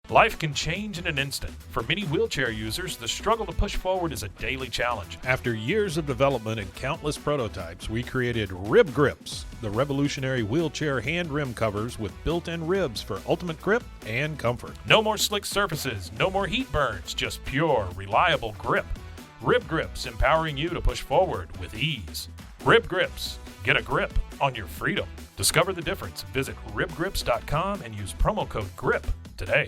Life can change in an instant. For many wheelchair users, the struggle to push forward is a daily challenge. After years of development and countless prototypes, we created Rib Grips, the revolutionary wheelchair hand rim covers with built-in ribs for ultimate grip and comfort. No more slick surfaces, no more heat burns, just pure, reliable grip. Rib Grips, empowering you to push forward with ease. Rib Grips, get a grip on your freedom. Discover the difference. Visit ribgrips.com and use promo code GRIP today.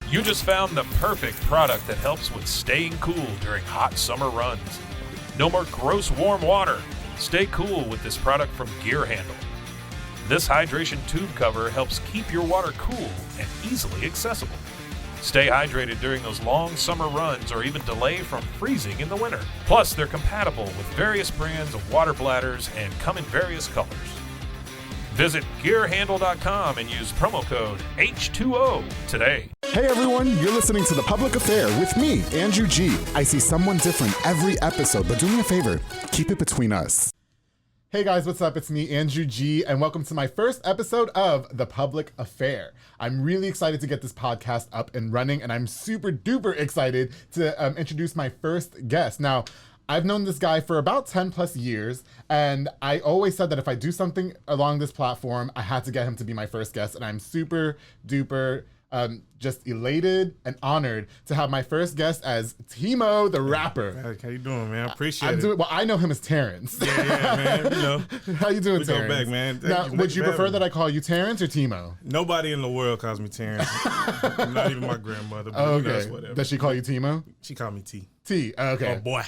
You just found the perfect product that helps with staying cool during hot summer runs. No more gross warm water. Stay cool with this product from Gear Handle. This hydration tube cover helps keep your water cool and easily accessible. Stay hydrated during those long summer runs or even delay from freezing in the winter. Plus, they're compatible with various brands of water bladders and come in various colors. Visit gearhandle.com and use promo code H2O today. Hey everyone, you're listening to The Public Affair with me, AndrewG. I see someone different every episode, but do me a favor, keep it between us. Hey guys, what's up? It's me, AndrewG, and welcome to my first episode of The Public Affair. I'm really excited to get this podcast up and running, and I'm super duper excited to introduce my first guest. Now, I've known this guy for about 10 plus years, and I always said that if I do something along this platform, I had to get him to be my first guest, and I'm super duper just elated and honored to have my first guest as TMOE, the rapper. How you doing, man? I appreciate it. Well, I know him as Terrence. Yeah, man. You know. How you doing, Terrence? We go back, man. Now, would you prefer that I call you Terrence or TMOE? Nobody in the world calls me Terrence. Not even my grandmother. But okay. That's whatever. Does she call you TMOE? She called me T. T. Okay. Oh boy.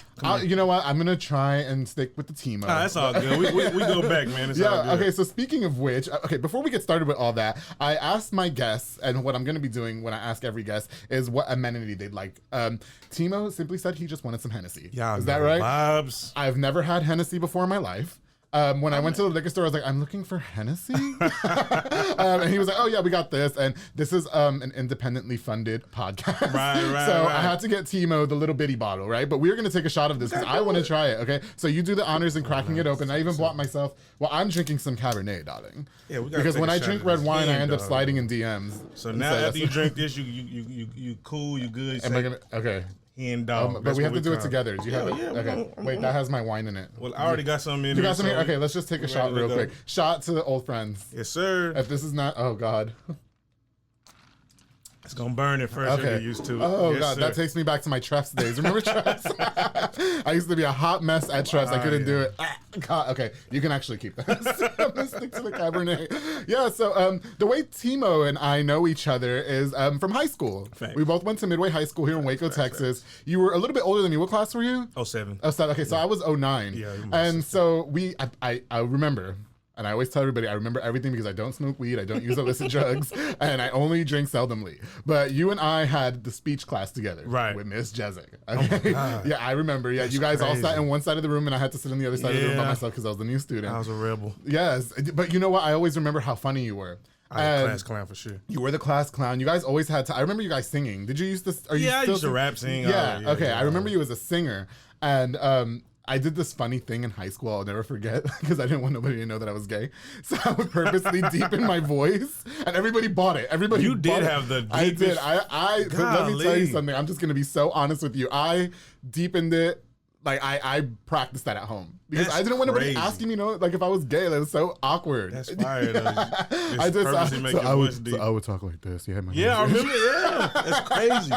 You know what? I'm gonna try and stick with the TMOE. Nah, that's all good. We go back, man. It's all good. Okay. So speaking of which, before we get started with all that, I asked my guests, and what I'm gonna be doing when I ask every guest is what amenity they'd like. TMOE simply said he just wanted some Hennessy. Yeah, is that right? Vibes. I've never had Hennessy before in my life. When I went to the liquor store, I was like, I'm looking for Hennessy. And he was like, oh yeah, we got this. And this is an independently funded podcast. Right. So I had to get TMOE the little bitty bottle, right? But we're going to take a shot of this because I want to try it, okay? So you do the honors in cracking it open. I even bought myself, I'm drinking some Cabernet, darling. Yeah, we got because when I drink red wine, I end up sliding in DMs. So now after you drink this, you cool, you good. Okay. Hen dog. But we have to do it together. Do you have it? Yeah, okay. Wait, that has my wine in it. Well, I already got some in there. You got some here? Okay, let's just take a shot real quick. Shot to the old friends. Yes, sir. If this is not, oh God. It's gonna burn it first. Okay. You'll get used to it. Oh yes, God, sir. That takes me back to my Treffs days. Remember Treffs? I used to be a hot mess at Treffs. I couldn't do it. God, okay, you can actually keep this. I'm gonna stick to the Cabernet. Yeah. So the way TMOE and I know each other is from high school. Thanks. We both went to Midway High School here in Waco, Texas. You were a little bit older than me. What class were you? 07. 07. Okay, so I was 09. Yeah. And so I remember. And I always tell everybody, I remember everything because I don't smoke weed, I don't use illicit drugs, and I only drink seldomly. But you and I had the speech class together with Miss Jezik. Okay? Oh yeah, I remember. Yeah, that's you guys crazy. All sat in one side of the room, and I had to sit on the other side of the room by myself because I was the new student. I was a rebel. Yes, but you know what? I always remember how funny you were. I was the class clown for sure. You were the class clown. You guys always had to. I remember you guys singing. Did you used to? I used to rap, sing. Yeah. Okay. I remember you as a singer, and I did this funny thing in high school I'll never forget because I didn't want nobody to know that I was gay. So I would purposely deepen my voice, and everybody bought it. You did have the deepest. I did. But let me tell you something. I'm just going to be so honest with you. I deepened it. Like, I practiced that at home. Because I didn't want nobody asking me, if I was gay. That was so awkward. That's fire, though. I would talk like this. I remember. Yeah, that's crazy.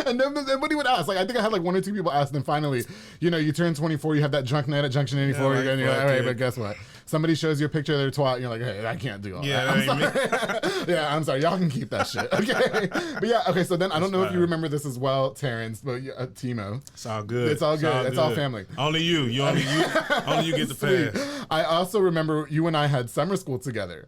And then everybody would ask. I think I had 1 or 2 people ask. And then finally, you turn 24. You have that drunk night at Junction 84. You're all right, but guess what? Somebody shows you a picture of their twat, and you're like, hey, I can't do all that. I'm sorry. Y'all can keep that shit. Okay. But yeah, okay. So then I don't know if you remember this as well, Terrence, but TMOE. It's all good. It's all good. It's all family. Only you. Only you get the pass. I also remember you and I had summer school together.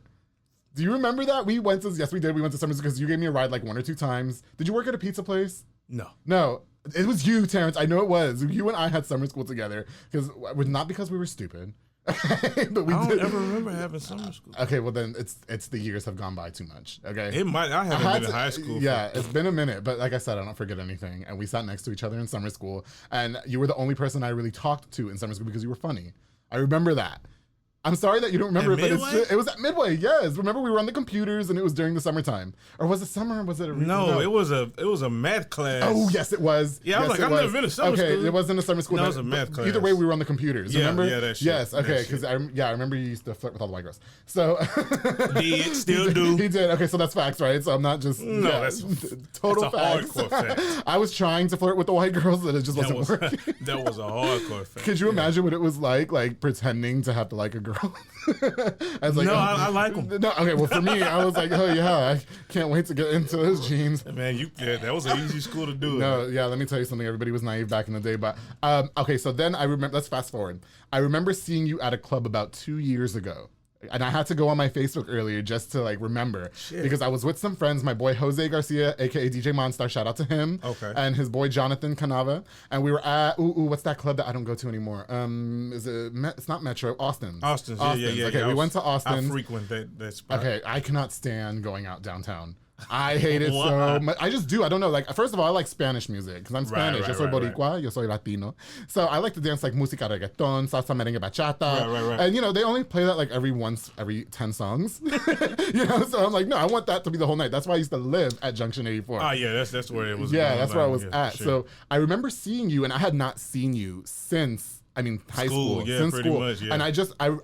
Do you remember that? Yes, we did. We went to summer school because you gave me a ride 1 or 2 times. Did you work at a pizza place? No. It was you, Terrence. I know it was. You and I had summer school together not because we were stupid. But I don't ever remember having summer school. Okay, well then it's the years have gone by too much. Okay, it might. I haven't been in high school. Yeah, it's been a minute, but like I said, I don't forget anything. And we sat next to each other in summer school, and you were the only person I really talked to in summer school because you were funny. I remember that. I'm sorry that you don't remember At it, but it's Midway? it was at Midway. Yes, remember we were on the computers and it was during the summertime, or was it summer? Or was it a No, it was a math class. Oh yes, it was. Yeah, I was yes, like, I've never been to summer okay, school. it wasn't a summer school. No, it but- was a math but class. Either way, we were on the computers. Yeah, remember? yeah, that shit. Yes, That okay, shit. because I remember you used to flirt with all the white girls. So Did, still do. He did. Okay, so that's facts, right? So I'm not just No, that's total that's a facts. hardcore fact. I was trying to flirt with the white girls, and it just That wasn't was, working. that was a hardcore fact. Could you imagine what it was like pretending to have to like a girl? I was like, No, I like 'em. No, okay. Well, for me, I was like, oh yeah, I can't wait to get into those jeans. Man, that was an easy school to do it. No, yeah. Let me tell you something. Everybody was naive back in the day, but okay. So then I remember. Let's fast forward. I remember seeing you at a club about 2 years ago. And I had to go on my Facebook earlier just to like remember because I was with some friends, my boy Jose Garcia, aka DJ Monstar, shout out to him. Okay. And his boy Jonathan Canava, and we were at what's that club that I don't go to anymore? Is it? It's not Metro, Austin's. Austin's. Yeah. Okay, we went to Austin's. I frequent that spot. Okay, I cannot stand going out downtown. I hate it so Wow. much. I just do. I don't know. Like, first of all, I like Spanish music because I'm Spanish. Yo soy Boricua. Yo soy Latino. So I like to dance like música reggaeton, salsa, merengue, bachata. Right. And, you know, they only play that like every 10 songs. You know, so I'm like, no, I want that to be the whole night. That's why I used to live at Junction 84. Oh, yeah, that's where it was. Yeah, going that's on. where I was Yeah, at. sure. So I remember seeing you, and I had not seen you since, high school. Yeah, since pretty school. much, yeah. And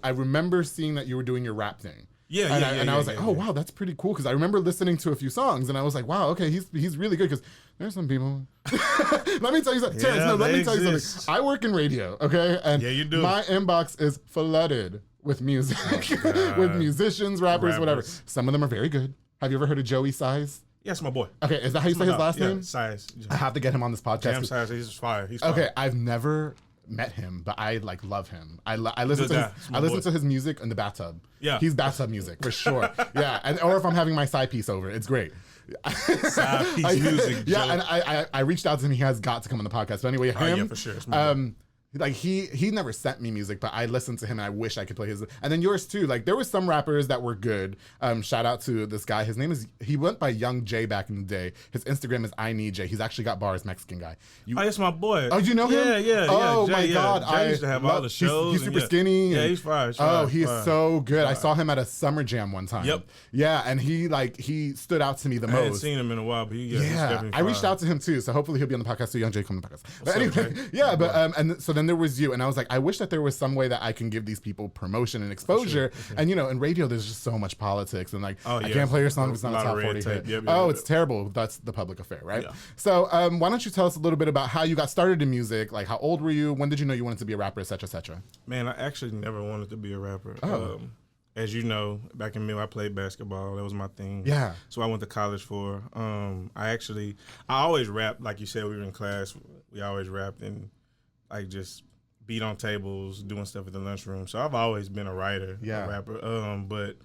I remember seeing that you were doing your rap thing. Yeah, And I was like, oh, wow, that's pretty cool. Because I remember listening to a few songs, and I was like, wow, okay, he's really good. Because there's some people. Let me tell you something. Terrence, Yeah, no, let they me tell you exist. something. I work in radio, okay? And Yeah, you do. my inbox is flooded with music, with musicians, rappers, whatever. Some of them are very good. Have you ever heard of Joey Size? Yes, my boy. Okay, is that how you say his last name? Size. I have to get him on this podcast. Damn Size. He's fire. He's fire. Okay, I've never met him, but I like love him. I listen Good to guy. his, It's my I listen boy. to his music in the bathtub. Yeah. He's bathtub music for sure. Yeah, or if I'm having my side piece over, it's great. Side piece music, Yeah, Joe. and I reached out to him. He has got to come on the podcast. But anyway, him. yeah, for sure. It's my boy. Like he never sent me music, but I listened to him and I wish I could play his. And then yours too. Like there were some rappers that were good. Shout out to this guy. His name is, he went by Young J back in the day. His Instagram is I Need J. He's actually got bars, Mexican guy. Oh, that's my boy. Oh, you know him? Yeah. Oh Jay, my God, Jay used to have all the shows. He's and super yeah. skinny. Yeah, and- he's fire. Oh, he is fire. so good. I saw him at a summer jam one time. Yep. Yeah, and he stood out to me the I hadn't most. seen him in a while, but he's Yeah, definitely I reached fire. out to him too, so hopefully he'll be on the podcast. So Young Jay come on the podcast. But up, anyway, Jay? yeah, but and so then there was you, and I was like, I wish that there was some way that I can give these people promotion and exposure. And you know, in radio, there's just so much politics, and like Oh, I yeah. can't play your song if it's A not a lot of top 40 red hit. tape. Yep, Oh, yep. it's terrible. That's the public affair, right? Yeah. So why don't you tell us a little bit about how you got started in music? Like, how old were you? When did you know you wanted to be a rapper, et cetera, et cetera? Man, I actually never wanted to be a rapper. Oh. As you know, back in middle, I played basketball. That was my thing. Yeah. So I went to college for. I always rapped. Like you said, we were in class. We always rapped and like just beat on tables, doing stuff in the lunchroom. So I've always been a writer, Yeah. a rapper. But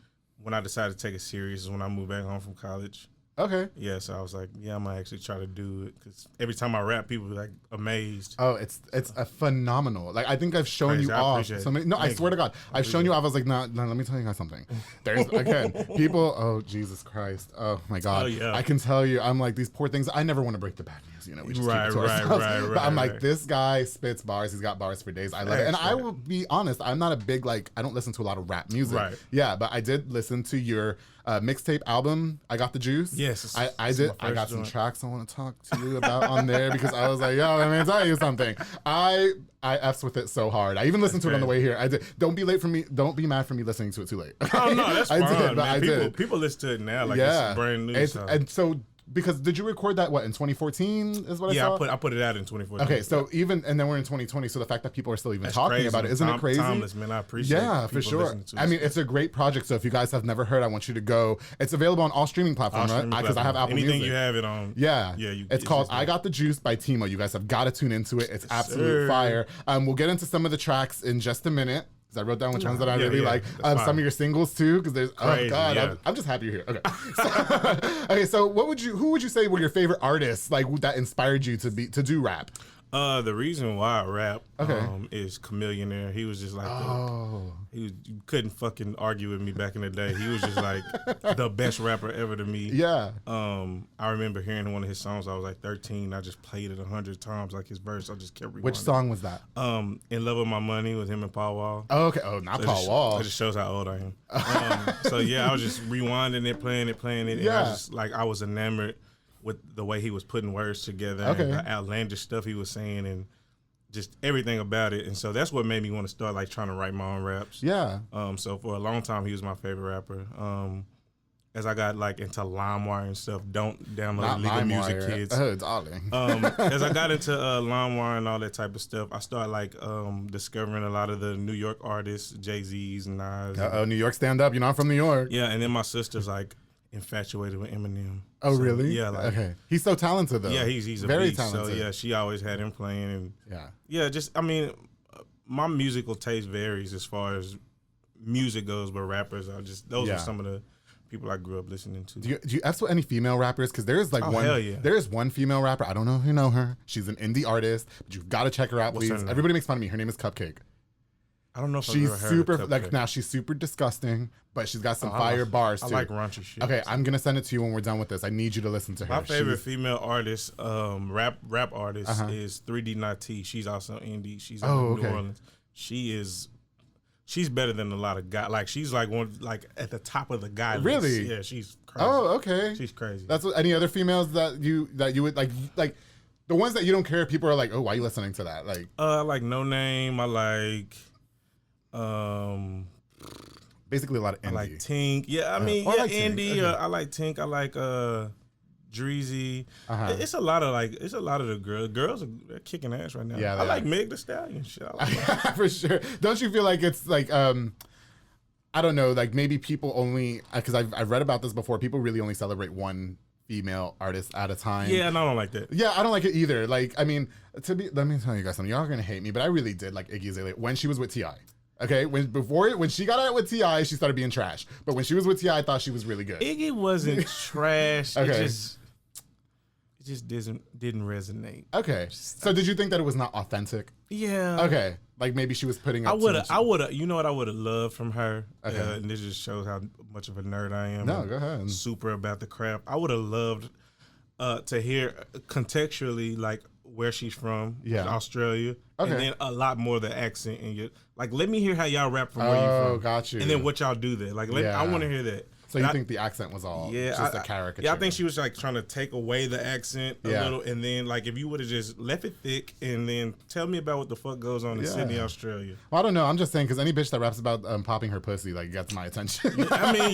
when I decided to take it serious is when I moved back home from college. Okay. Yeah, so I was like, yeah, I'm gonna actually try to do it because every time I rap, people are like amazed. Oh, it's a phenomenal. Like I think I've shown Crazy. you I off. appreciate So many, it. no, I Thank swear you. to God, I've shown you off. I was like, no, let me tell you guys something. There's again people. Oh Jesus Christ. Oh my God. Oh, yeah. I can tell you. I'm like these poor things. I never want to break the bad news. You know, we just Right, keep it to right, ourselves. right, But I'm right, like, this guy spits bars. He's got bars for days. I love it. And I will be honest. I'm not a big like. I don't listen to a lot of rap music. Right. Yeah, but I did listen to your mixtape album. I Got the Juice. Yes, I it's did. my I first got some joint. tracks I want to talk to you about on there because I was like, yo, let me tell you something. I F's with it so hard. I even listened to it on the way here. I did. Don't be late for me. Don't be mad for me listening to it too late. Oh no, that's I fine, did, but man. I people, did. people listen to it now like Yeah, it's brand new. It's- So. and so because did you record that in 2014? Is what I Yeah, saw. I put it out in 2014. Okay, so even and then we're in 2020. So the fact that people are still even That's talking crazy. about it, isn't it crazy? Timeless, man. I appreciate. Yeah, for people sure. listening to I it. mean, it's a great project. So if you guys have never heard, I want you to go. It's available on all streaming platforms, right? Because I have Apple Anything Music. you have it on. Yeah, Yeah. It's called just "I Got the Juice" by TMOE. You guys have got to tune into it. It's absolute sir. fire. We'll get into some of the tracks in just a minute. Because I wrote down which ones that I Yeah, really yeah, like. that's Some fine. of your singles too, because there's Crazy, oh god, yeah. I'm just happy you're here. Okay, so, okay. So who would you say were your favorite artists like that inspired you to do rap? The reason why I rap is Chameleonaire. He was just like you couldn't fucking argue with me back in the day. He was just like the best rapper ever to me. Yeah. I remember hearing one of his songs. I was like 13. I just played it 100 times, like his verse. I just kept rewinding. Which song was that? In Love with My Money with him and Paul Wall. Oh, okay. Oh, not Paul Wall. That just shows how old I am. So yeah, I was just rewinding it, playing it. And I was just like, I was enamored with the way he was putting words together, and the outlandish stuff he was saying, and just everything about it. And so that's what made me want to start like trying to write my own raps. Yeah. So for a long time, he was my favorite rapper. As I got like into LimeWire and stuff, don't download illegal music, kids. Darling. As I got into LimeWire and all that type of stuff, I started like discovering a lot of the New York artists, Jay-Z's, Nas. New York stand up. You know, I'm from New York. Yeah, and then my sister's like infatuated with Eminem. Oh, so, really? Yeah. Like, okay. He's so talented, though. Yeah, he's a very beast. talented. So yeah, she always had him playing, and yeah. Just I mean, my musical taste varies as far as music goes, but rappers are just those are some of the people I grew up listening to. Do you F with any female rappers? Because there's like there is one female rapper. I don't know if you know her. She's an indie artist, but you've got to check her out, please. Everybody makes fun of me. Her name is Cupcake. I don't know if she's I've ever super heard of like now she's super disgusting, but she's got some fire bars too. I like raunchy shit. Okay, I'm gonna send it to you when we're done with this. I need you to listen to her. My favorite female artist, rap artist, is 3D Not T. She's also indie. She's in New Orleans. She's better than a lot of guys. Like she's like one like at the top of the guy list. Really? Yeah, she's crazy. Oh, okay. She's crazy. That's what, any other females that you would like the ones that you don't care. People are like, oh, why are you listening to that? Like, I like No Name. I like. Basically a lot of indie. I like Tink. Yeah, I mean, like indie. Okay. I like Tink. I like Dreezy. It's a lot of the girls are kicking ass right now. Yeah, I like Meg Thee Stallion. Shit, I like for sure. Don't you feel like it's like I don't know, like maybe people only because I've read about this before. People really only celebrate one female artist at a time. Yeah, and I don't like that. Yeah, I don't like it either. Like, I mean, let me tell you guys something. Y'all are gonna hate me, but I really did like Iggy Azalea when she was with T.I. Okay, when she got out with T.I., she started being trash. But when she was with T.I., I thought she was really good. Iggy wasn't trash. Okay. It just didn't resonate. Okay. So did you think that it was not authentic? Yeah. Okay. Like maybe she was putting up I would have, you know what I would have loved from her? Okay. And this just shows how much of a nerd I am. No, go ahead. Super about the craft. I would have loved to hear contextually like where she's from, Australia. Okay. And then a lot more of the accent in your like let me hear how y'all rap from where you from. Oh, got you. And then what y'all do there. Like I want to hear that. So you think the accent was all just a caricature? Yeah, I think she was like trying to take away the accent a little, and then like if you would have just left it thick, and then tell me about what the fuck goes on in Sydney, Australia. Well, I don't know. I'm just saying because any bitch that raps about popping her pussy like gets my attention. I mean,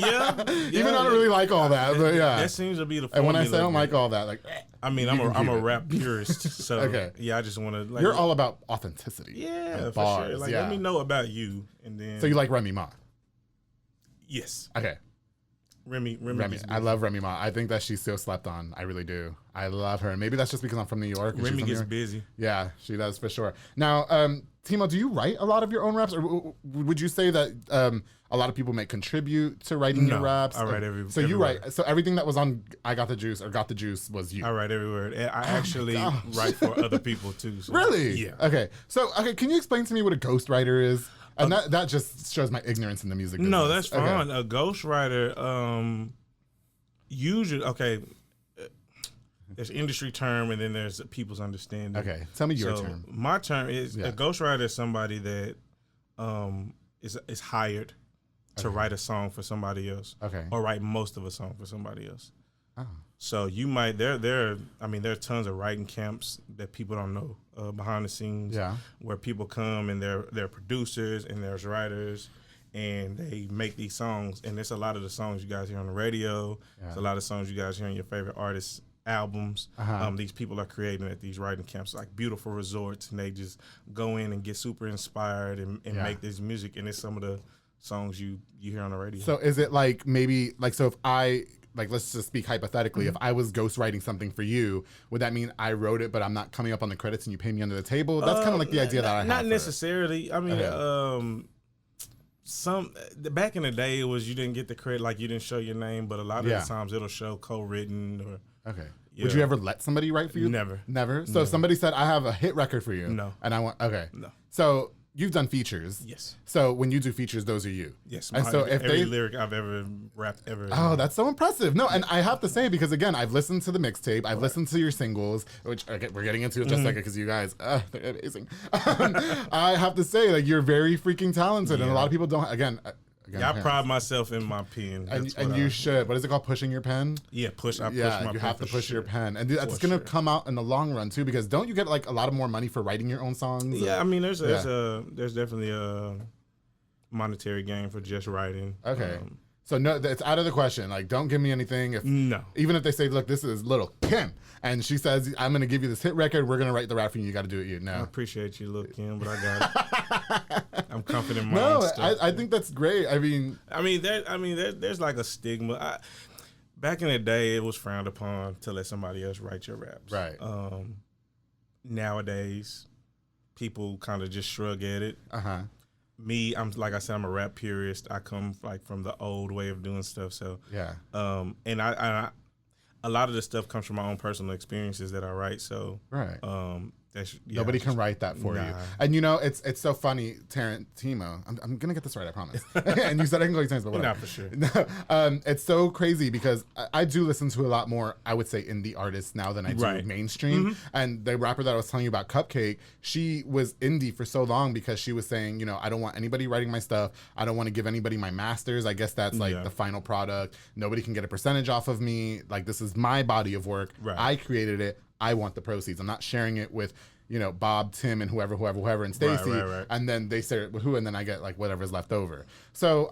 even I don't really like all that, but yeah, that seems to be the. And when I say I don't like all that, like, I mean, I'm a rap purist, so I just want to. Like, you're all about authenticity. Yeah, bars, for sure. Like, let me know about you, and then. So you like Remy Ma? Yes. Okay. Remy. I love Remy Ma. I think that she's still slept on. I really do. I love her. And maybe that's just because I'm from New York. Remy gets busy. Yeah, she does for sure. Now, Timo, do you write a lot of your own raps, or would you say that a lot of people may contribute to writing your raps? I write every. So you write. So everything that was on I Got the Juice or Got the Juice was you. I write every word. And I actually write for other people too. So. Really? Yeah. Okay. So can you explain to me what a ghostwriter is? And that just shows my ignorance in the music business. No, that's fine. Okay. A ghostwriter, usually, there's industry term and then there's people's understanding. Okay, tell me your term. My term is a ghostwriter is somebody that is hired to write a song for somebody else. Okay. Or write most of a song for somebody else. Oh. So you might there are tons of writing camps that people don't know behind the scenes. Yeah. Where people come and they're producers and there's writers and they make these songs, and it's a lot of the songs you guys hear on the radio. Yeah. It's a lot of songs you guys hear on your favorite artists' albums. These people are creating at these writing camps, like beautiful resorts, and they just go in and get super inspired and make this music, and it's some of the songs you hear on the radio. So is it like maybe like so if I like let's just speak hypothetically, if I was ghostwriting something for you, would that mean I wrote it but I'm not coming up on the credits and you pay me under the table? That's kind of like the idea that I have. Not necessarily. I mean, back in the day it was you didn't get the credit, like you didn't show your name, but a lot of the times it'll show co-written or Would you ever let somebody write for you? Never. Never? So if somebody said, I have a hit record for you. No. And I want, okay. No. So you've done features. Yes. So when you do features, those are you. Yes. And so if every lyric I've ever rapped ever. Oh, that's so impressive. No, and I have to say, because again, I've listened to the mixtape, I've listened to your singles, which we're getting into in just a second because you guys, they're amazing. I have to say, like, you're very freaking talented, and a lot of people don't, again, I pride myself in my pen. And you should. What is it called? Pushing your pen? Yeah, push my you pen have to push sure. your pen. And that's going to come out in the long run, too, because don't you get, like, a lot of more money for writing your own songs? Yeah, I mean, there's definitely a monetary gain for just writing. Okay. So no, it's out of the question. Like, don't give me anything. Even if they say, look, this is Little Kim, and she says, I'm going to give you this hit record, we're going to write the rap for you, you got to do it you. No. I appreciate you, Lil' Kim, but I got it. I'm confident in my own stuff. I think that's great. There's like a stigma. Back in the day, it was frowned upon to let somebody else write your raps. Right. Nowadays, people kind of just shrug at it. Me, I'm like I said, I'm a rap purist. I come like from the old way of doing stuff. So yeah. And I a lot of the stuff comes from my own personal experiences that I write. So right. Nobody can write that for you. And you know, it's so funny, Timo. I'm gonna get this right, I promise. And you said I can call you Terrence, but whatever. Not for sure. It's so crazy because I do listen to a lot more, I would say, indie artists now than I do mainstream. And the rapper that I was telling you about, Cupcake, she was indie for so long because she was saying, you know, I don't want anybody writing my stuff. I don't want to give anybody my masters. I guess that's like the final product. Nobody can get a percentage off of me. Like, this is my body of work. Right. I created it. I want the proceeds. I'm not sharing it with, you know, Bob, Tim, and whoever, and Stacy. Right. And then they say it with who, and then I get like whatever's left over. So,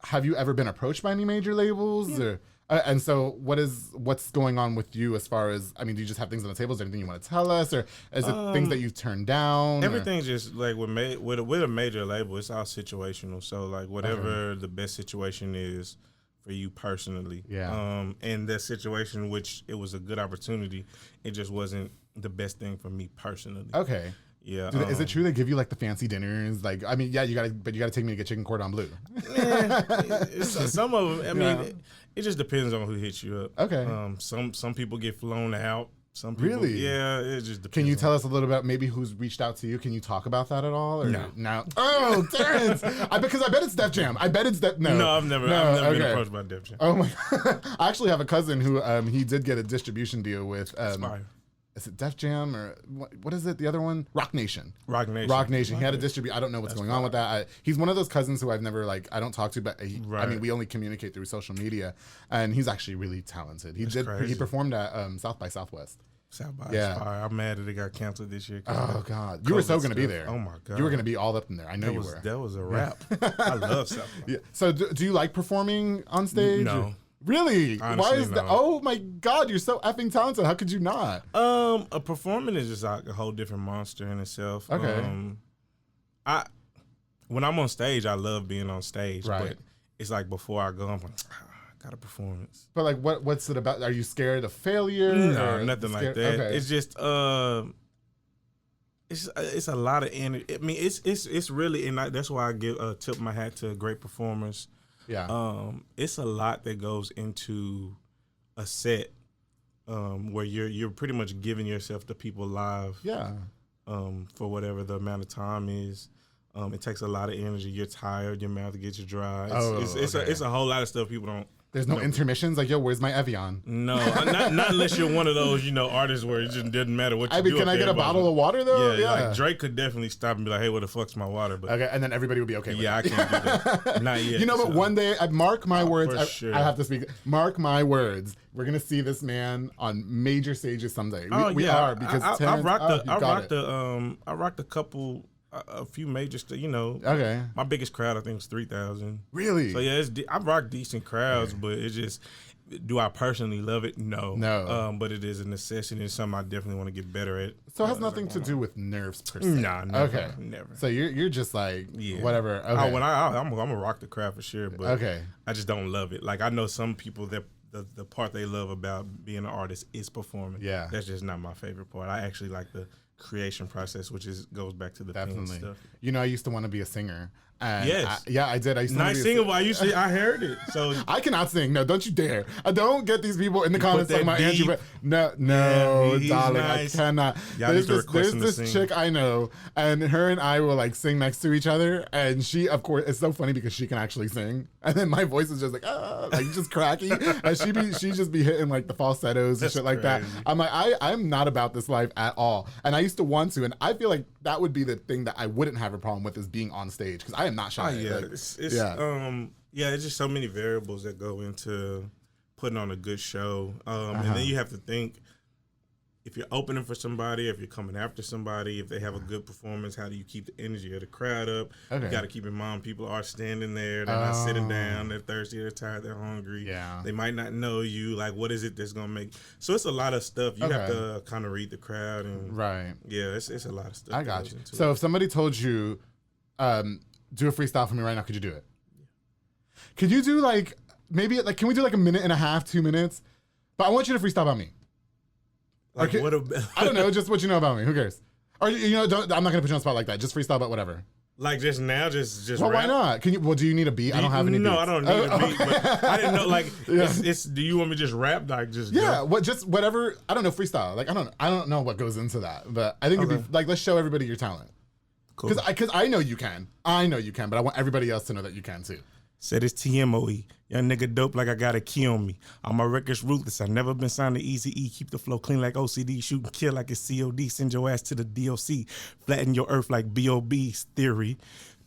have you ever been approached by any major labels? Or, and so what's going on with you as far as, I mean, do you just have things on the table? Is there anything you want to tell us? Or is it things that you've turned down? Everything's just like with a major label, it's all situational. So like whatever the best situation is for you personally. Yeah. And that situation, which it was a good opportunity, it just wasn't the best thing for me personally. Okay. Yeah. Is it true they give you like the fancy dinners? Like, I mean, yeah, you gotta take me to get chicken cordon bleu. Some of them. I mean, it just depends on who hits you up. Okay. Some people get flown out. Some people, really? Yeah, it just depends. Can you tell us a little about maybe who's reached out to you? Can you talk about that at all? Or no. Oh, Terrence! Because I bet it's Def Jam. I bet it's Def. No, I've never been approached by Def Jam. Oh my! I actually have a cousin who he did get a distribution deal with. Is it Def Jam or what is it? The other one? Rock Nation. Rock Nation. He had a distribute. I don't know what's going on with that. He's one of those cousins who I've never I don't talk to, but I mean, we only communicate through social media, and he's actually really talented. He performed at South by Southwest. South by I'm mad that it got canceled this year. Oh God, you were so going to be there. Oh my God, you were going to be all up in there. I know you were. That was a wrap. I love South by. Yeah. So do you like performing on stage? No. Really? Honestly, why is that? Oh my God, you're so effing talented. How could you not? A performing is just like a whole different monster in itself. Okay. When I'm on stage, I love being on stage. Right. But it's like before I go, I'm like, I got a performance. But like, what's it about? Are you scared of failure? No, nothing like that. Okay. It's just it's a lot of energy. I mean, it's really, and that's why I give tip my hat to great performers. Yeah. It's a lot that goes into a set where you're pretty much giving yourself to people live. Yeah. For whatever the amount of time is. It takes a lot of energy. You're tired. Your mouth gets dry. It's a whole lot of stuff people don't. There's no intermissions? Like, yo, where's my Evian? No, not unless you're one of those, artists where it just doesn't matter what you do. Can I get a bottle of water, though? Yeah, like Drake could definitely stop and be like, hey, where the fuck's my water? But okay, and then everybody would be okay with it. I can't do that. Not yet. But one day, mark my words. Sure. I have to speak. Mark my words. We're going to see this man on major stages someday. We are, because I rocked a couple... a few major, okay. My biggest crowd, I think, was 3,000. Really? So yeah, I rock decent crowds, but it's just, do I personally love it? No. But it is a necessity and something I definitely want to get better at. So it has nothing to do with nerves per se. Nah, never. Okay, never. So you're just like whatever. Okay. I'm gonna rock the crowd for sure, but I just don't love it. Like, I know some people that the part they love about being an artist is performing. Yeah, that's just not my favorite part. I actually like the creation process, which goes back to the Definitely. pen stuff. You know, I used to want to be a singer. And Yes. I did. I used to Nice singer, but I heard it. So I cannot sing. No, don't you dare. I don't get these people in the comments put talking that about Andrew. deep. No, he's darling, nice. I cannot. Y'all need to request him to There's sing. this chick I know, and her and I will like sing next to each other, and she, of course, it's so funny because she can actually sing, and then my voice is just like just cracky, and she just be hitting like the falsettos and shit like that. crazy. I'm like, I'm not about this life at all, and I used to want to, and I feel like that would be the thing that I wouldn't have a problem with is being on stage because I am not shy. Oh, yeah, Like, it's just so many variables that go into putting on a good show, and then you have to think if you're opening for somebody, if you're coming after somebody, if they have a good performance, how do you keep the energy of the crowd up? Okay. You got to keep in mind people are standing there, they're not sitting down, they're thirsty, they're tired, they're hungry. Yeah. They might not know you. Like, what is it that's gonna make? So it's a lot of stuff. You have to kind of read the crowd and right. yeah, it's a lot of stuff. I that got goes you. into So it. if somebody told you, do a freestyle for me right now, could you do it? Could you do like maybe like can we do like a minute and a half, 2 minutes? But I want you to freestyle about me. Like, Okay. what I don't know, just what you know about me. Who cares? Or I'm not gonna put you on the spot like that. Just freestyle about whatever. like just now, just Well, rap? why not? Can you? Well, do you need a beat? I don't have any. No, beats. I don't need a beat. But I didn't know. Like, Yeah. it's. Do you want me to just rap? Like, just Yeah, go? what? Just whatever. I don't know freestyle. Like I don't know what goes into that. But I think it'd be like let's show everybody your talent. Cool. Because I know you can. I know you can. But I want everybody else to know that you can too. Said it's TMOE. Young nigga dope like I got a key on me. All my records ruthless. I never been signed to Easy E. Keep the flow clean like OCD. Shoot and kill like it's COD. Send your ass to the DOC. Flatten your earth like BOB's theory.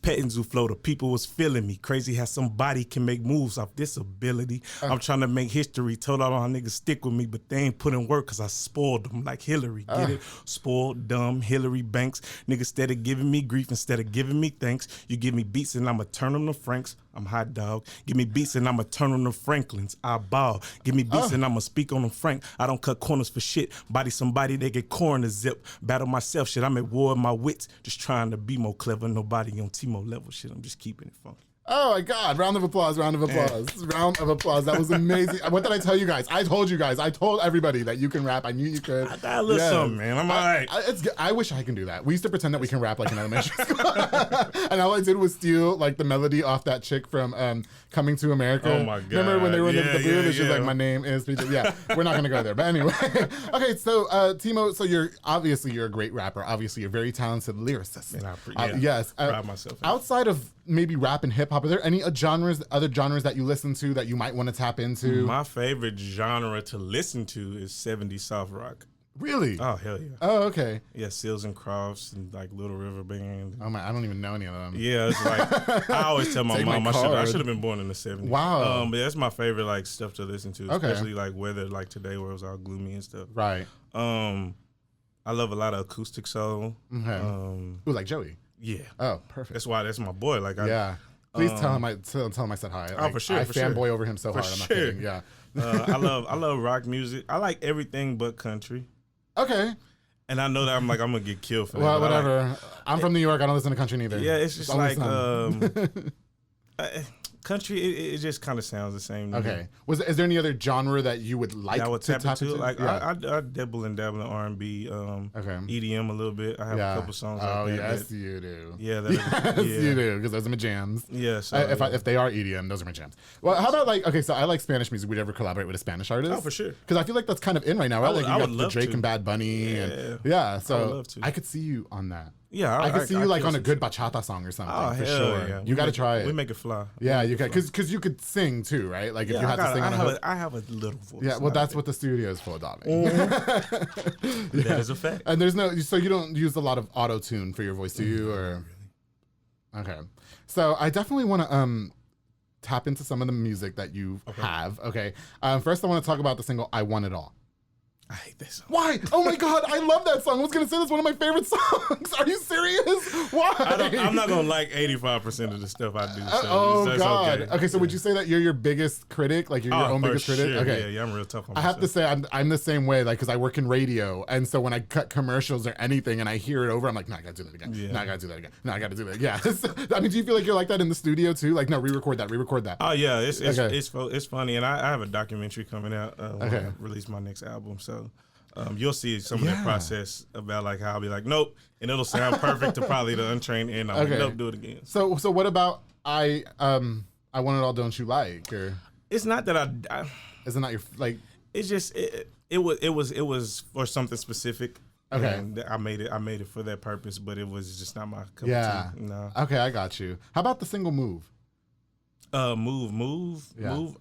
Petting zoo flow, the people was feeling me. Crazy how somebody can make moves off this ability. I'm trying to make history. Told all my niggas stick with me, but they ain't put in work because I spoiled them like Hillary. Get it? Spoiled, dumb, Hillary Banks. Niggas instead of giving me grief, instead of giving me thanks, you give me beats and I'ma turn them to Franks. I'm hot dog. Give me beats and I'ma turn them to Franklins. I ball. Give me beats and I'ma speak on them Frank. I don't cut corners for shit. Body somebody, they get corn to zip. Battle myself, shit. I'm at war with my wits. Just trying to be more clever. Nobody on TMOE level, shit. I'm just keeping it funky. Oh my God! Round of applause! Round of applause! Round of applause! That was amazing. What did I tell you guys? I told you guys. I told everybody that you can rap. I knew you could. I got a little something, man. I'm all right. I wish I can do that. We used to pretend that we can rap like in elementary school, and all I did was steal like the melody off that chick from Coming to America. Oh my God! Remember when they were in the booth and she's yeah. like, "My name is." Yeah, we're not gonna go there. But anyway, okay. So Timo, so you're a great rapper. Obviously, you're a very talented lyricist. And Yes. Proud myself. Outside of maybe rap and hip hop, are there any other genres that you listen to that you might want to tap into? My favorite genre to listen to is 70s soft rock. Really? Oh, hell yeah. Oh, okay. Yeah, Seals and Crofts and like Little River Band. Oh my, I don't even know any of them. Yeah, it's like I always tell my Take my mom I card. should have been born in the 70s. Wow. But that's my favorite like stuff to listen to, Okay. especially like weather like today where it was all gloomy and stuff. Right. I love a lot of acoustic soul. Okay. Ooh, like Joey. Yeah. Oh, perfect. That's my boy. Like Yeah. Please tell him I said hi. Like, for sure, I for sure. fanboy over him so hard. I'm not sure. kidding. Yeah. I love rock music. I like everything but country. Okay. And I know that I'm gonna get killed for that. Well, but I like- whatever. I'm from New York. I don't listen to country neither. Yeah, it's just always like some. country. It just kind of sounds the same. To me. Okay. Is there any other genre that you would like That I would to tap into. Like Yeah. I dabble and dabble in R&B, Okay. EDM a little bit. I have a couple songs. Oh, like that yes, that- you do. Yeah, that Yes, yeah. you do, because those are my jams. Yeah. So, If they are EDM, those are my jams. Well, how about like, okay, so I like Spanish music. Would you ever collaborate with a Spanish artist? Oh, for sure. Because I feel like that's kind of in right now, right? Like I you would got the love Drake to. and Bad Bunny. Yeah. And, yeah, so I would love to. I could see you on that. yeah, I could see you like kill on a some good shit. bachata song or something, Oh, for hell sure. yeah. You got to try it. We make it fly. Yeah, you can, because you could sing too, right? Like if Yeah, you had to sing on a hook. I have a little voice. Yeah, well, that's what the studio is for, darling. that is a fact. And there's no, so you don't use a lot of auto tune for your voice, do you? Or okay, so I definitely want to tap into some of the music that you have. Okay, first I want to talk about the single "I Want It All." I hate that song. Why? Oh my God, I love that song. I was gonna say that's one of my favorite songs. Are you serious? Why? I'm not gonna like 85% of the stuff I do. So Oh that's God. Okay. Okay, so would you say that you're your biggest critic? Like you're your own for biggest critic? sure. Okay. Yeah, I'm real tough on I myself. have to say I'm the same way, like, because I work in radio, and so when I cut commercials or anything and I hear it over, I'm like, no, I gotta do that again. Yeah. No, I gotta do that again. No, I gotta do that. Yeah. I mean, do you feel like you're like that in the studio too? Like, no, re-record that. Oh yeah, it's Okay. it's funny, and I have a documentary coming out when Okay. I release my next album. So You'll see some of that process about like how I'll be like, nope, and it'll sound perfect to probably the untrained ear. And I'm like, nope, do it again. So what about I Want It All, Don't You Like? Or it's not that I is it not your like? It's just it was for something specific. Okay. And I made it for that purpose, but it was just not my cup Yeah. of tea. No. Okay, I got you. How about the single Move? Move.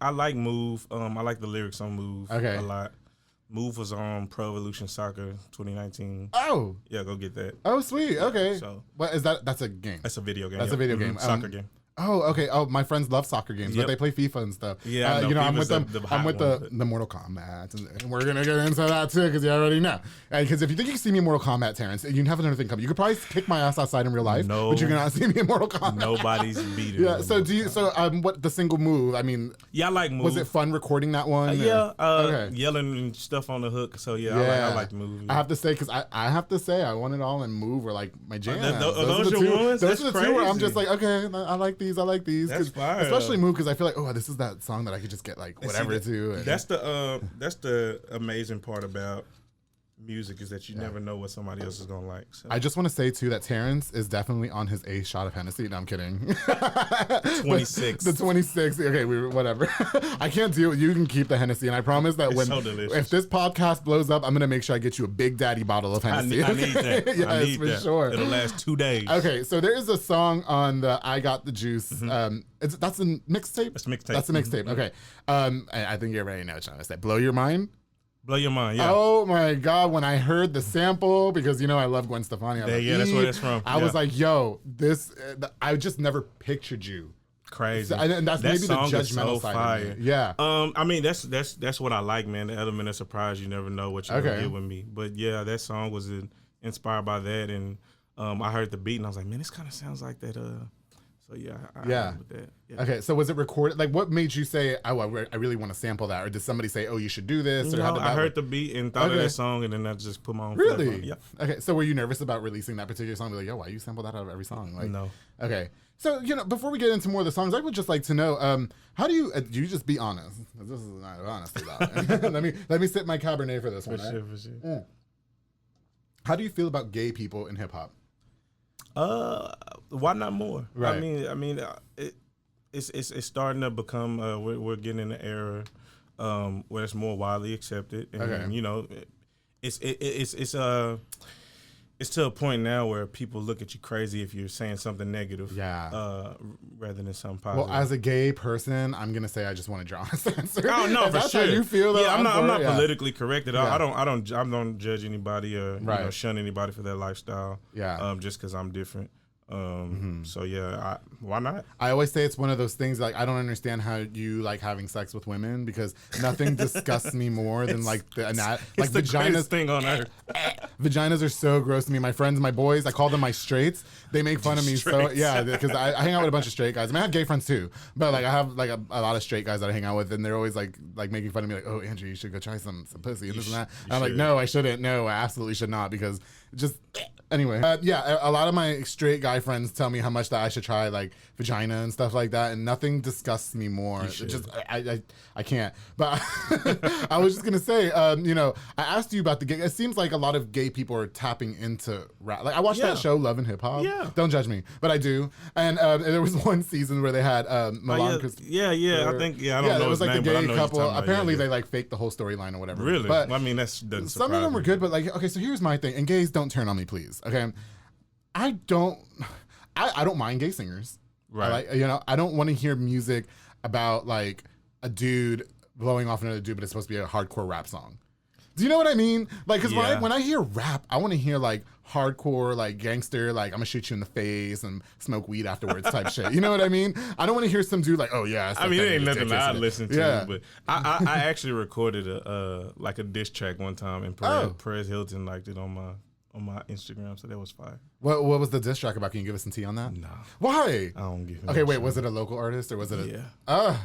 I like Move. I like the lyrics on Move a lot. Move was on Pro Evolution Soccer 2019. Oh. Yeah, go get that. Oh, sweet. Okay. Yeah, so what is that? That's a game. That's a video game. That's a video game. Soccer game. Oh, okay. Oh, my friends love soccer games, but they play FIFA and stuff. Yeah, I know. I'm with them. I'm with the Mortal Kombat, and we're gonna get into that too because you already know. Because if you think you can see me in Mortal Kombat, Terrence, you have another thing coming. You could probably kick my ass outside in real life, but you cannot see me in Mortal Kombat. Nobody's beating. Yeah. So what the single Move? I mean, yeah, I like Move. Was it fun recording that one? Yelling and stuff on the hook. So I like the Move. Yeah. I have to say because I have to say I Want It All and Move are like my jam. Those are your ones? Those are the two where I'm just like, okay, I like these. That's fire. Especially Move because I feel like, oh, this is that song that I could just get like whatever to. And that's the amazing part about music is that you never know what somebody else is gonna like. So. I just want to say too that Terrence is definitely on his 8th shot of Hennessy. No, I'm kidding. 26. The 26. Okay, whatever. I can't deal. You can keep the Hennessy, and I promise that if this podcast blows up, I'm gonna make sure I get you a Big Daddy bottle of Hennessy. I need that. Yes, I need for that. sure. It'll last 2 days. Okay, so there is a song on the I Got the Juice. That's a mixtape. That's a mixtape. That's a mixtape. Okay. I think you already know what I'm trying to say. Blow Your Mind. Blow Your Mind, yeah. Oh my God, when I heard the sample, because I love Gwen Stefani. That's where it's from. I was like, yo, this, I just never pictured you. Crazy. And that's that maybe the song judgmental is so side fire. of me. Yeah. I mean, that's what I like, man. The element of surprise, you never know what you're going to get with me. But yeah, that song was inspired by that. And I heard the beat and I was like, man, this kind of sounds like that. So yeah, I with that. Yeah. Okay, so was it recorded? Like, what made you say, "Oh, I really want to sample that," or did somebody say, "Oh, you should do this"? Or I heard the beat and thought of that song, and then I just put my own. Really? On it. Yeah. Okay, so were you nervous about releasing that particular song? Be like, yo, why you sample that out of every song? Like, no. Okay, so before we get into more of the songs, I would just like to know, how do you just be honest? This is not honesty about it. let me sip my Cabernet for this one. For sure. How do you feel about gay people in hip hop? Why not more? Right. I mean, it's starting to become. We're getting in an era where it's more widely accepted, and it's to a point now where people look at you crazy if you're saying something negative, rather than something positive. Well, as a gay person, I'm gonna say I just want to draw a answer. Oh no, for that's sure. How you feel? Though, yeah, I'm not politically correct at all. Yeah. I don't judge anybody or shun anybody for their lifestyle. Yeah, just because I'm different. So yeah, why not? I always say it's one of those things like I don't understand how you like having sex with women because nothing disgusts me more than like the greatest thing on earth. Vaginas are so gross to me. My friends, my boys, I call them my straights. They make fun of me because I hang out with a bunch of straight guys. I mean, I have gay friends too, but like I have like a lot of straight guys that I hang out with, and they're always like making fun of me, like, "Oh, Andrew, you should go try some pussy and this and that." And I'm like, "No, I shouldn't. No, I absolutely should not," because just. Anyway, a lot of my straight guy friends tell me how much that I should try like vagina and stuff like that, and nothing disgusts me more. It just I can't. But I was just gonna say, I asked you about the gay. It seems like a lot of gay people are tapping into rap. Like I watched that show, Love and Hip Hop. Yeah. Don't judge me, but I do. And there was one season where they had Milan. I think I don't know. It was like name, the gay but I know couple. Apparently, they like faked the whole storyline or whatever. Really? But I mean, that's doesn't some of them were good, but like, okay, so here's my thing. And gays, don't turn on me, please. Okay, I don't mind gay singers. Right. I don't want to hear music about like a dude blowing off another dude, but it's supposed to be a hardcore rap song. Do you know what I mean? Like, because when I hear rap, I want to hear like hardcore, like gangster, like I'm gonna shoot you in the face and smoke weed afterwards type shit. You know what I mean? I don't want to hear some dude like, oh yeah. I mean, it ain't nothing I listen to, but I actually recorded a diss track one time, and Perez Hilton liked it on my Instagram, so that was fire. What was the diss track about? Can you give us some tea on that? No. Why? I don't give. Okay, wait. Was it a local artist or was it? Yeah.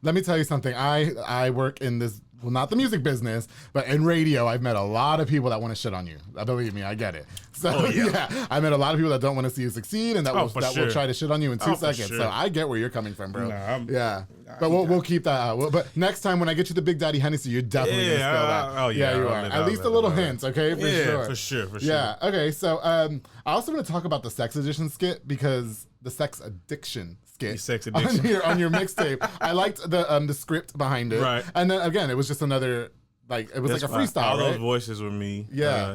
Let me tell you something. I work in this, well, not the music business, but in radio, I've met a lot of people that want to shit on you. Believe me, I get it. So, yeah, I met a lot of people that don't want to see you succeed and that will try to shit on you in 2 seconds. Sure. So I get where you're coming from, bro. Nah, but we'll keep that out. But next time when I get you the Big Daddy Hennessy, you're definitely going to spill that. Oh, yeah. You are. At least a little hint, okay? For sure. Yeah, okay. So I also want to talk about the sex edition skit because the sex addiction skit sex addiction. on your mixtape. I liked the script behind it. Right. And then again, it was just another, like, it was like a freestyle, All right? those voices were me. Yeah.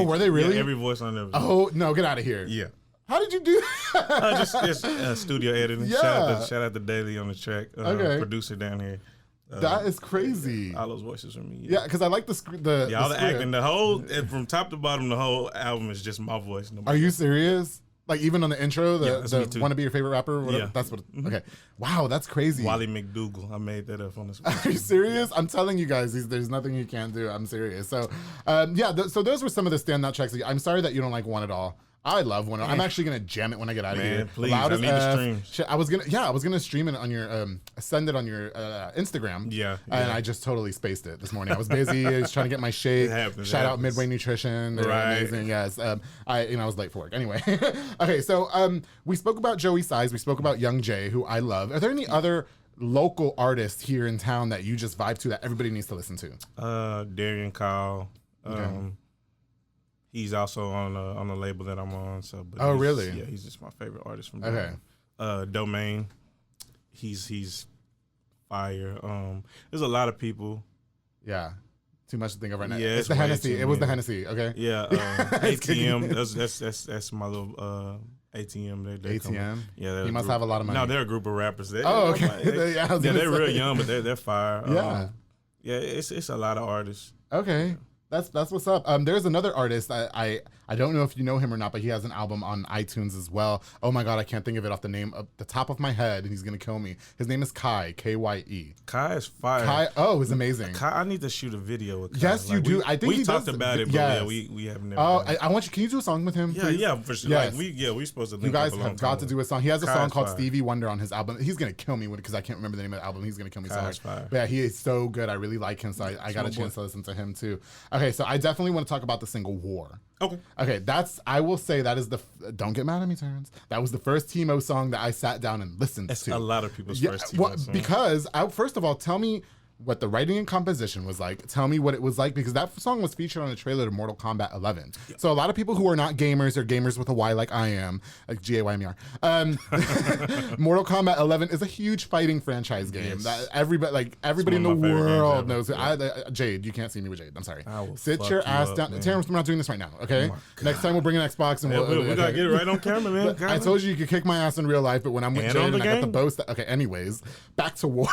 Were they really? Yeah, every voice on there. Oh, no, get out of here. Yeah. How did you do that? Just studio editing. Yeah. Shout out to Daly on the track. Producer down here. That is crazy. All those voices are me. Yeah, because I like the all the the acting. The whole, from top to bottom, the whole album is just my voice. Are you serious? Like even on the intro, the want to be your favorite rapper? Whatever, Yeah. that's what. Okay, wow, that's crazy. Wally McDougal. I made that up on the spot. Are you serious? I'm telling you guys, there's nothing you can't do. I'm serious. So, so those were some of the standout tracks. I'm sorry that you don't like One at All. I love One. I'm actually gonna jam it when I get out of here. Please, I need to stream. Shit, I was gonna stream it on your send it on your Instagram. Yeah. And I just totally spaced it this morning. I was busy. I was trying to get my shake. Shout out Midway Nutrition. They're amazing. Yes. I was late for work. Anyway. Okay. So we spoke about Joey Size. We spoke about Young Jay, who I love. Are there any other local artists here in town that you just vibe to that everybody needs to listen to? Darian Kyle. He's also on the label that I'm on. So, really? Yeah, he's just my favorite artist from there. Domain, he's fire. There's a lot of people. Yeah, too much to think of right now. Yeah, it's the Hennessy. It was the Hennessy. Okay. Yeah, ATM. That's my little ATM. They ATM. Yeah, he must have a lot of money. No, they're a group of rappers. Okay. They're real young, but they're fire. Yeah. It's a lot of artists. Okay. That's what's up. There's another artist. I don't know if you know him or not, but he has an album on iTunes as well. Oh my God, I can't think of it off the top of my head, and he's gonna kill me. His name is Kai, Kye. Kai is fire. He's amazing. Kai, I need to shoot a video with Kai. Yes, you do. I think we talked about it, but yeah, we have never. Oh, I want you. Can you do a song with him? Please? Yeah, for sure. Yes. Like we're supposed to. Link you guys up have got to do a song. He has a Kai's song called fire. Stevie Wonder on his album. He's gonna kill me with it because I can't remember the name of the album. He's gonna kill me Kai's so hard. fire. But yeah, he is so good. I really like him, so I got a chance to listen to him too. Okay, so I definitely want to talk about the single "War." Okay, I will say that is don't get mad at me, Terrence. That was the first TMOE song that I sat down and listened to. That's a lot of people's first TMOE song. Because first of all, tell me what the writing and composition was like. Tell me what it was like, because that song was featured on the trailer to Mortal Kombat 11. Yeah. So a lot of people who are not gamers or gamers with a Y like I am, like GAYMER, Mortal Kombat 11 is a huge fighting franchise game that everybody in the world knows. Jade, you can't see me with Jade. I'm sorry. Sit your ass down. Terrence, we're not doing this right now, okay? Next time we'll bring an Xbox and we gotta get it right on camera, man. I told you could kick my ass in real life, but when I'm with Jade and I got the boast. Okay, anyways, back to War.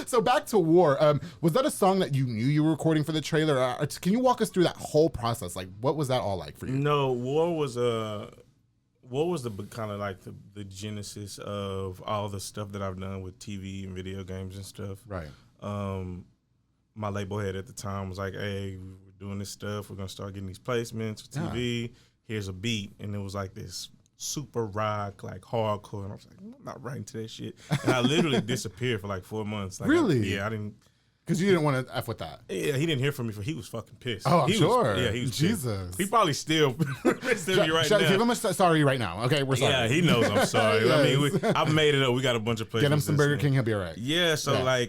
So back to War. Was that a song that you knew you were recording for the trailer? Can you walk us through that whole process? Like, what was that all like for you? No, War was the kind of like the genesis of all the stuff that I've done with TV and video games and stuff. Right. My label head at the time was like, "Hey, we're doing this stuff. We're gonna start getting these placements for TV. Yeah. Here's a beat," and it was like this super rock, like hardcore, and I was like, I'm not writing to that shit. And I literally disappeared for like 4 months. Like, really? I didn't. Because you didn't want to F with that. Yeah, he didn't hear from me he was fucking pissed. Oh, I'm sure. He was Jesus. Pissed. He probably still be right now. Give him a sorry right now. Okay, we're sorry. Yeah, he knows I'm sorry. Yes. I mean, I've made it up. We got a bunch of places. Get him some Burger King, he'll be all right. Yeah, so I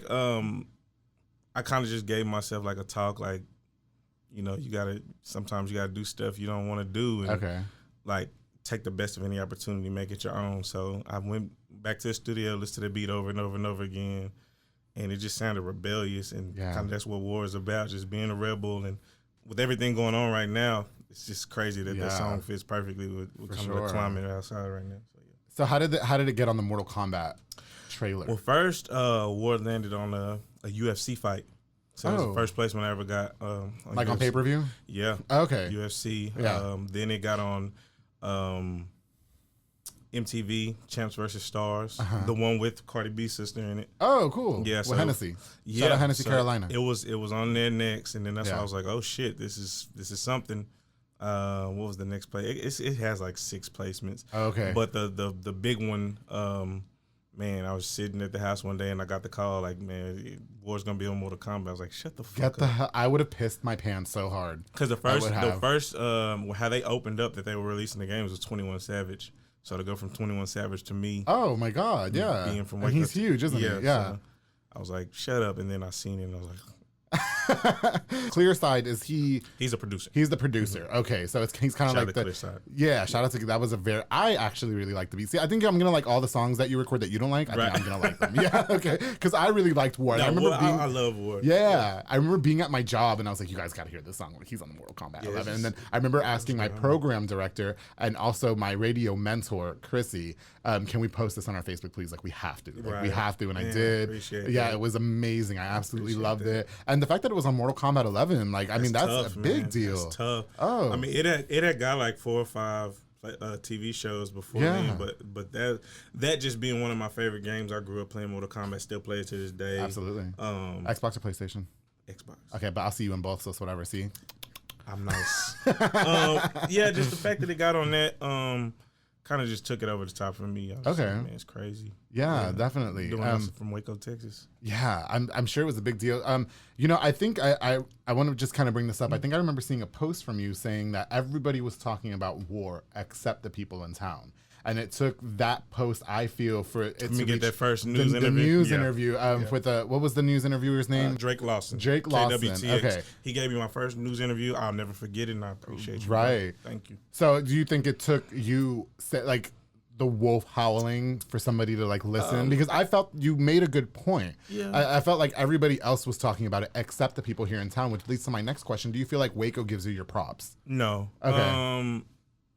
kind of just gave myself like a talk, like, sometimes you gotta do stuff you don't want to do. And like, take the best of any opportunity, make it your own. So I went back to the studio, listened to the beat over and over and over again, and it just sounded rebellious, and kind of that's what War is about, just being a rebel. And with everything going on right now, it's just crazy that that song fits perfectly with kind of the climate outside right now. So how did it get on the Mortal Kombat trailer? Well, first, War landed on a UFC fight. So it was the first placement I ever got. On pay-per-view? Yeah. Okay. UFC. Yeah. Then it got on MTV, Champs vs. Stars, the one with Cardi B's sister in it. Oh, cool. Yeah, with Hennessy. Shout out Hennessy, Carolina. It was on there next, and then that's why I was like, oh shit, this is something. What was the next play? It has like 6 placements. Okay. But the big one, man, I was sitting at the house one day and I got the call like, man, War's gonna be on Mortal Kombat. I was like, shut the fuck up. I would have pissed my pants so hard. Because the first how they opened up that they were releasing the games was 21 Savage. So to go from 21 Savage to me. Oh my God, yeah. Being from and he's huge, isn't he? Yeah. So I was like, shut up. And then I seen it and I was like, Clearside is he's a producer. He's the producer. Mm-hmm. Okay, so he's kind of like the Clearside. Yeah, shout out to that was a very I actually really like the beat. See, I think I'm gonna like all the songs that you record that you don't like. I think I'm gonna like them. Yeah, okay, because I really liked War. No, I remember I love War. Yeah, I remember being at my job and I was like, you guys gotta hear this song. Like, he's on the Mortal Kombat 11. And then I remember asking my program director and also my radio mentor Chrissy, can we post this on our Facebook, please? Like, we have to. Like, we have to. And I did. Yeah, it was amazing. I absolutely loved it. And the fact that it was on Mortal Kombat 11, like, I mean, that's tough, a big deal. That's tough. Oh, I mean, it had got like 4 or 5 TV shows before me, but that just being one of my favorite games. I grew up playing Mortal Kombat, still play it to this day. Absolutely. Xbox or PlayStation? Xbox. Okay, but I'll see you in both, so it's whatever. See, I'm nice. Yeah, just the fact that it got on that, kind of just took it over the top for me. Okay, like, man, it's crazy. Yeah, definitely. Doing this from Waco, Texas. Yeah, I'm sure it was a big deal. You know, I think I want to just kind of bring this up. I think I remember seeing a post from you saying that everybody was talking about War except the people in town. And it took that post, I feel, for it to get that first news interview. The news interview with what was the news interviewer's name? Drake Lawson. Drake Lawson. KWTX. Okay. He gave me my first news interview. I'll never forget it, and I appreciate you. Right. Thank you. So, do you think it took you like the wolf howling for somebody to like listen? Because I felt you made a good point. Yeah. I felt like everybody else was talking about it except the people here in town, which leads to my next question. Do you feel like Waco gives you your props? No. Okay.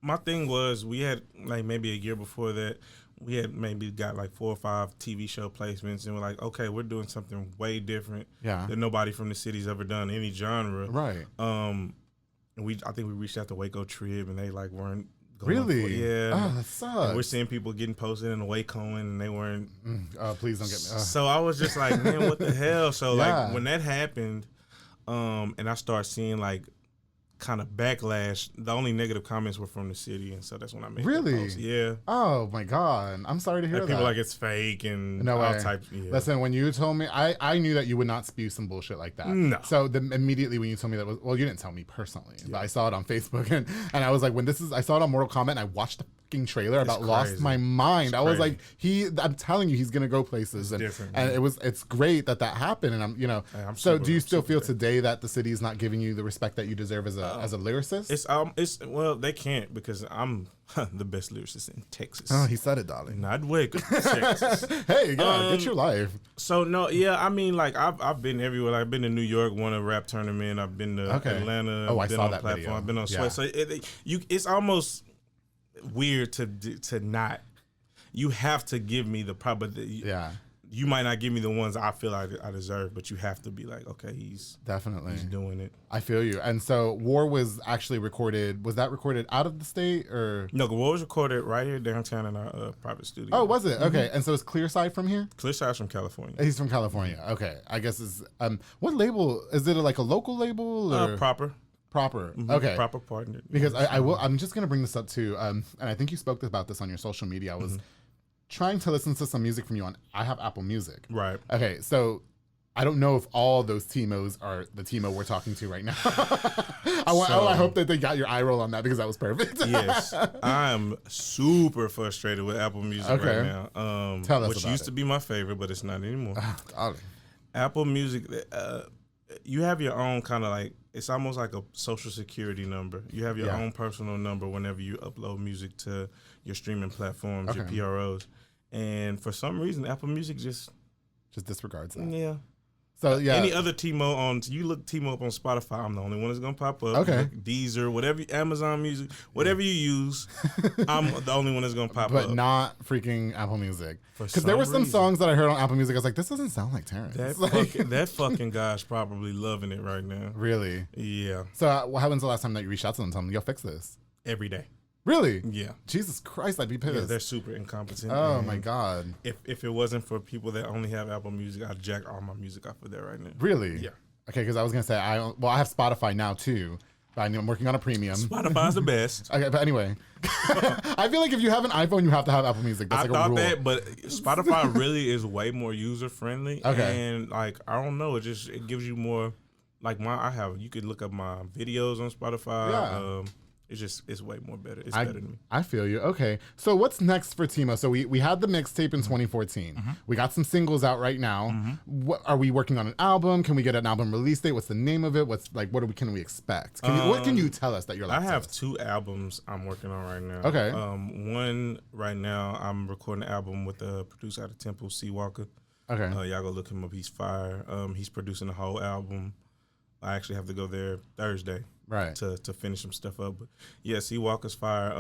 My thing was we had like maybe a year before that, we had maybe got like 4 or 5 TV show placements, and we're like, okay, we're doing something way different that nobody from the city's ever done, any genre. Right. And I think we reached out to Waco Trib, and they like weren't going really? For it. Yeah. Oh, that sucks. And we're seeing people getting posted in the Wacoing, and they weren't. Please don't get me. So I was just like, man, what the hell? So like when that happened, and I started seeing like kind of backlash, the only negative comments were from the city, and so that's when I made really the post. Yeah. Oh my God, I'm sorry to hear that. People like it's fake and no all way. types. Yeah. Listen, when you told me, I knew that you would not spew some bullshit like that. No. So immediately when you told me that was, well, you didn't tell me personally, but I saw it on Facebook and I was like, I saw it on Mortal Kombat and I watched the fucking trailer, about lost my mind. I was like, I'm telling you, he's gonna go places, and it's great that happened, and I'm so do you still feel today that the city is not giving you the respect that you deserve as a lyricist? It's well, they can't, because I'm the best lyricist in Texas. Oh, he said it, darling. Not Waco, Texas. Hey, get your life. So no, yeah, I mean, like I've been everywhere. Like, I've been to New York, won a rap tournament. I've been to Atlanta. Oh, I been saw on that platform. video. I've been on Sweat. So it's almost weird to not. You have to give me the probability. Yeah. You might not give me the ones I feel I deserve, but you have to be like, okay, he's doing it. I feel you. And so War was actually recorded. Was that recorded out of the state or? No, War was recorded right here downtown in our private studio. Oh, was it? Okay. And so is Clearside from here? Clearside's from California. He's from California. Okay. I guess is what label is it? Like a local label or Proper? Okay. Proper partner. Because I'm just gonna bring this up too. And I think you spoke about this on your social media. I was trying to listen to some music from you on. I have Apple Music. Right. Okay. So I don't know if all those TMOs are the TMO we're talking to right now. I hope that they got your eye roll on that, because that was perfect. Yes. I'm super frustrated with Apple Music right now. Tell us which about used to be my favorite, but it's not anymore. Darling. Apple Music, you have your own kind of like, it's almost like a social security number. You have your own personal number whenever you upload music to your streaming platforms, your PROs. And for some reason, Apple Music just disregards that. Yeah. So any other TMO you look TMO up on Spotify, I'm the only one that's gonna pop up. Okay. Look, Deezer, whatever, Amazon Music, whatever you use, I'm the only one that's gonna pop up. But not freaking Apple Music. Because there were some songs that I heard on Apple Music. I was like, this doesn't sound like Terrence. That fucking guy's probably loving it right now. Really? Yeah. So when's the last time that you reached out to them and told them, yo, fix this? Every day. Really? Yeah. Jesus Christ, I'd be pissed. Yeah, they're super incompetent. Oh my God. If it wasn't for people that only have Apple Music, I'd jack all my music off of there right now. Really? Yeah. Okay, because I was gonna say I have Spotify now too. I'm working on a premium. Spotify's the best. Okay, but anyway, I feel like if you have an iPhone, you have to have Apple Music. That's like a rule. That, but Spotify really is way more user friendly. Okay. And like I don't know, it gives you more. Like you could look up my videos on Spotify. Yeah. It's way more better. It's better than me. I feel you. Okay. So what's next for TMOE? So we had the mixtape in 2014. We got some singles out right now. What are we working on an album? Can we get an album release date? What's the name of it? Can we expect? What can you tell us that you're like? I have 2 albums I'm working on right now. Okay. One right now I'm recording an album with a producer out of Temple, C. Walker. Okay. Y'all go look him up. He's fire. He's producing the whole album. I actually have to go there Thursday. Right. To finish some stuff up. But yeah, C. Walker's fire.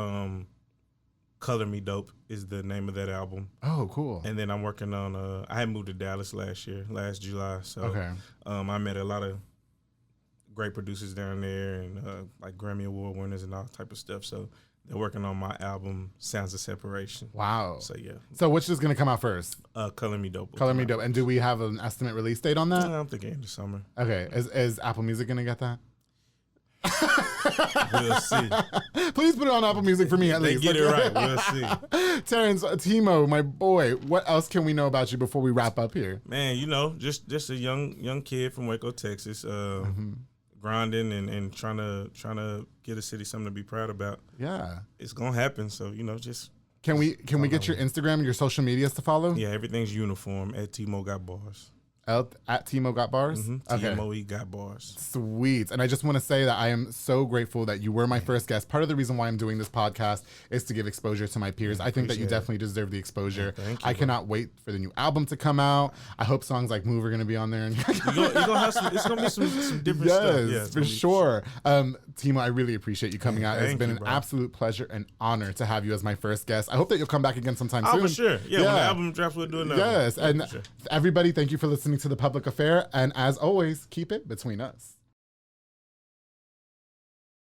Color Me Dope is the name of that album. Oh, cool. And then I'm working on I had moved to Dallas last July. So okay. I met a lot of great producers down there and like Grammy Award winners and all type of stuff. So they're working on my album, Sounds of Separation. Wow. So yeah. So which is gonna come out first? Color Me Dope. Color Me Dope. And do we have an estimate release date on that? I'm thinking in the summer. Okay. Is Apple Music gonna get that? We'll see. Please put it on Apple Music for me at least. Get it right. We'll see. Terrence, Timo, my boy, what else can we know about you before we wrap up here? Man, just a young kid from Waco, Texas, grinding and trying to get a city something to be proud about. Yeah, it's gonna happen. So just can we get your Instagram and your social medias to follow? Yeah, everything's uniform at TMOE Got Bars. At TMOE Got Bars? Okay. TMOE Got Bars. Sweet. And I just want to say that I am so grateful that you were my first guest. Part of the reason why I'm doing this podcast is to give exposure to my peers. I think that you definitely deserve the exposure. Thank you, I cannot wait for the new album to come out. I hope songs like Move are going to be on there. You're gonna have it's going to be some different stuff. Yes, for sure. Timo, I really appreciate you coming out. It's been an bro. absolute pleasure and honor to have you as my first guest. I hope that you'll come back again sometime soon. Oh, for sure. Yeah, when the album drops, we'll do another. Yes, Yeah, and everybody, thank you for listening to The Public Affair. And as always, keep it between us.